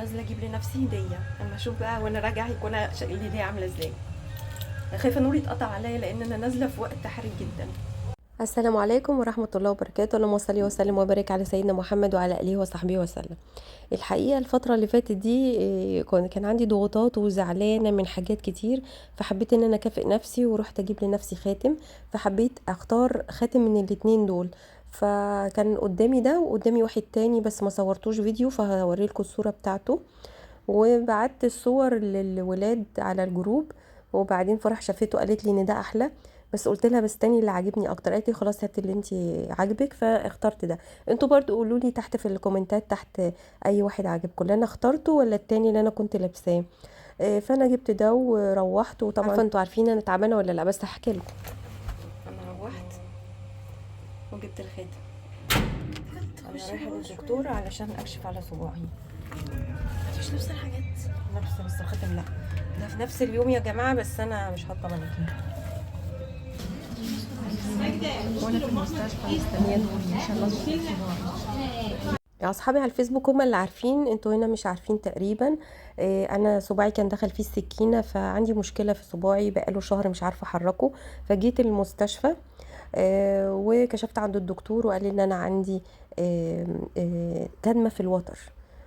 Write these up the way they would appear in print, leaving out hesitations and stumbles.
نازله اجيب لنفسي هديه. اما اشوف بقى وانا راجعه يكون الهديه عامله ازاي. خايفه نور يتقطع عليا لان انا نازله في وقت حرج جدا. السلام عليكم ورحمه الله وبركاته. اللهم صل وسلم وبارك على سيدنا محمد وعلى اله وصحبه وسلم. الحقيقه الفتره اللي فاتت دي كان عندي ضغوطات وزعلانه من حاجات كتير، فحبيت ان انا اكافئ نفسي ورحت اجيب لنفسي خاتم. فحبيت اختار خاتم من الاتنين دول، فكان قدامي ده وقدامي واحد تاني بس ما صورتوش فيديو، فهوريلكم الصوره بتاعته. وبعت الصور للولاد على الجروب، وبعدين فرح شافته قالت لي ان ده احلى، بس قلت لها بس تاني اللي عاجبني اكتر. قالت لي خلاص هات اللي انت عاجبك، فاخترت ده. انتوا برضو قولوا لي تحت في الكومنتات تحت اي واحد عاجبكم، اللي انا اخترته ولا التاني اللي انا كنت لابساه. فانا جبت ده وروحت، وطبعا عارفه انتوا عارفين انا تعبانه ولا لا، بس هحكي لكم. انا روحت وجبت الخاتم. انا رايحه للدكتور علشان اكشف على صباعي. مفيش نفس الحاجات، بس الخاتم لا، ده في نفس اليوم يا جماعه، بس انا مش حاطه مانيكير. وانا في المستشفى مستنيه دوري عشان اظبط صباعي. يا اصحابي على الفيسبوك هم اللي عارفين، انتوا هنا مش عارفين تقريبا. انا صباعي كان دخل فيه السكينه، فعندي مشكله في صباعي بقاله شهر مش عارفه احركه. فجيت المستشفى وكشفت عند الدكتور وقال لي ان انا عندي كدمه في الوتر.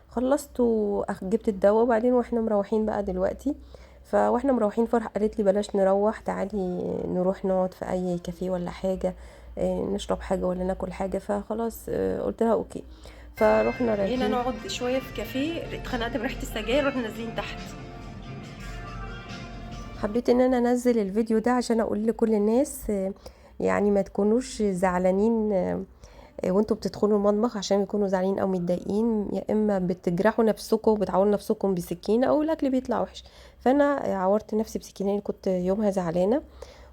خلصت وجبت الدواء، وبعدين واحنا مروحين بقى دلوقتي، فواحنا مروحين فرح قالت لي بلاش نروح، تعالي نروح نقعد في اي كافيه ولا حاجه، نشرب حاجه ولا ناكل حاجه. فخلاص قلت لها اوكي. فروحنا رايحين هنا نقعد شويه في كافيه، اتخنقت من ريحه السجاير، رحنا نازلين تحت. حبيت ان انا انزل الفيديو ده عشان اقول لكل الناس يعني ما تكونوش زعلانين وانتوا بتدخلوا المطبخ عشان يكونوا زعلانين او متضايقين، يا اما بتجرحوا نفسكم وبتعوروا نفسكم بسكينه او الاكل بيطلع وحش. فانا عورت نفسي بسكينه، كنت يومها زعلانه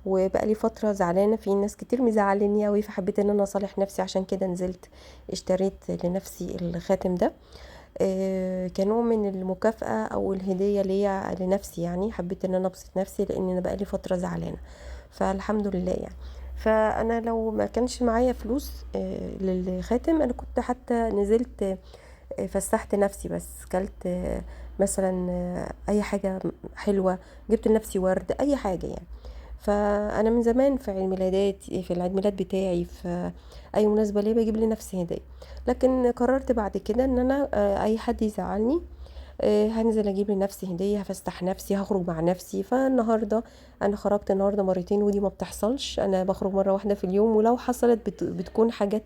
وبقالي فتره زعلانه، في ناس كتير مزعلني قوي، فحبيت ان انا اصالح نفسي، عشان كده نزلت اشتريت لنفسي الخاتم ده كنوع من المكافأة او الهدية ليا لنفسي. يعني حبيت ان انا ابسط نفسي لان انا بقالي فترة زعلانة، فالحمد لله يعني. فانا لو ما كانش معايا فلوس للخاتم انا كنت حتى نزلت فسحت نفسي، بس كلت مثلا اي حاجة حلوة، جبت لنفسي ورد، اي حاجة يعني. فانا من زمان في عيد ميلادات، في العيد ميلاد بتاعي، في اي مناسبه ليا بجيب لنفسي هديه. لكن قررت بعد كده ان انا اي حد يزعلني هنزل اجيب لنفسي هديه، هفسح نفسي، هخرج مع نفسي. فالنهارده انا خرجت النهارده مرتين، ودي ما بتحصلش، انا بخرج مره واحده في اليوم، ولو حصلت بتكون حاجات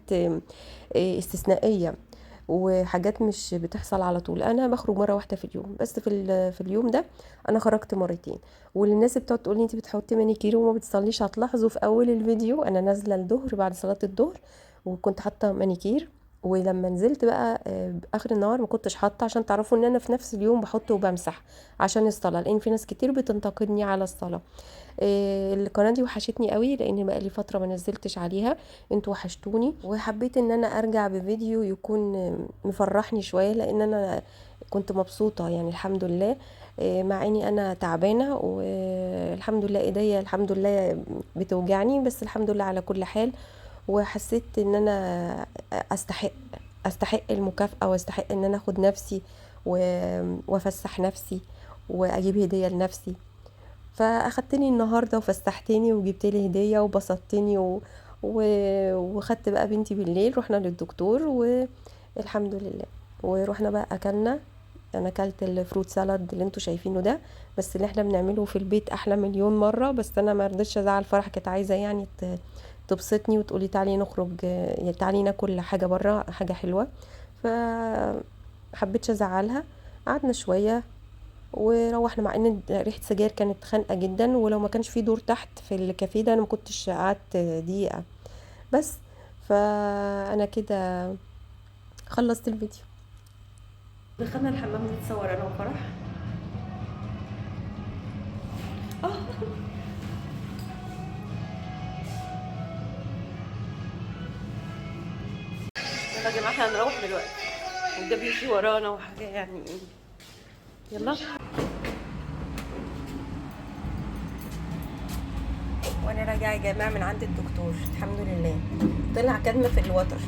استثنائيه وحاجات مش بتحصل على طول. انا بخرج مره واحده في اليوم، بس في اليوم ده انا خرجت مرتين. وللناس بتقعد تقول لي انت بتحطي مانيكير وما بتصليش، هتلاحظوا في اول الفيديو انا نازله الظهر بعد صلاه الظهر وكنت حاطه مانيكير، ولما نزلت بقى اخر النهار ما كنتش حاطه، عشان تعرفوا ان انا في نفس اليوم بحط وبمسح عشان الصلاه، لان في ناس كتير بتنتقدني على الصلاه. القناه دي وحشتني قوي لان بقى لي فتره ما نزلتش عليها، انتوا وحشتوني، وحبيت ان انا ارجع بفيديو يكون مفرحني شويه، لان انا كنت مبسوطه يعني الحمد لله. مع اني انا تعبانه والحمد لله، ايديا الحمد لله بتوجعني، بس الحمد لله على كل حال. وحسيت ان انا استحق المكافأة، واستحق ان انا اخد نفسي وافسح نفسي واجيب هدية لنفسي. فاخدتني النهاردة وفسحتني وجبت لي هدية وبسطتني و... وخدت بقى بنتي بالليل، رحنا للدكتور والحمد لله. ورحنا بقى اكلنا، انا اكلت الفروت سالاد اللي انتوا شايفينه ده، بس اللي احنا بنعمله في البيت احلى مليون مرة. بس انا ما رضيتش ازعل فرح، كانت عايزة يعني تبسطني وتقولي تعالي نخرج، تعالي ناكل حاجة برا، حاجة حلوة. فحبيتش ازعلها، قعدنا شوية وروحنا، مع ان ريحة سجاير كانت خانقة جدا، ولو ما كانش في دور تحت في الكافيه ده انا ما كنتش قعدت دقيقة. بس فانا كده خلصت الفيديو. دخلنا الحمام نتصور انا وفرح. يلا يا جماعه احنا هنروح دلوقتي، وده بيجي ورانا وحاجه يعني. يلا. وانا راجعه يا جماعه من عند الدكتور الحمد لله طلع كدمه في الوتر.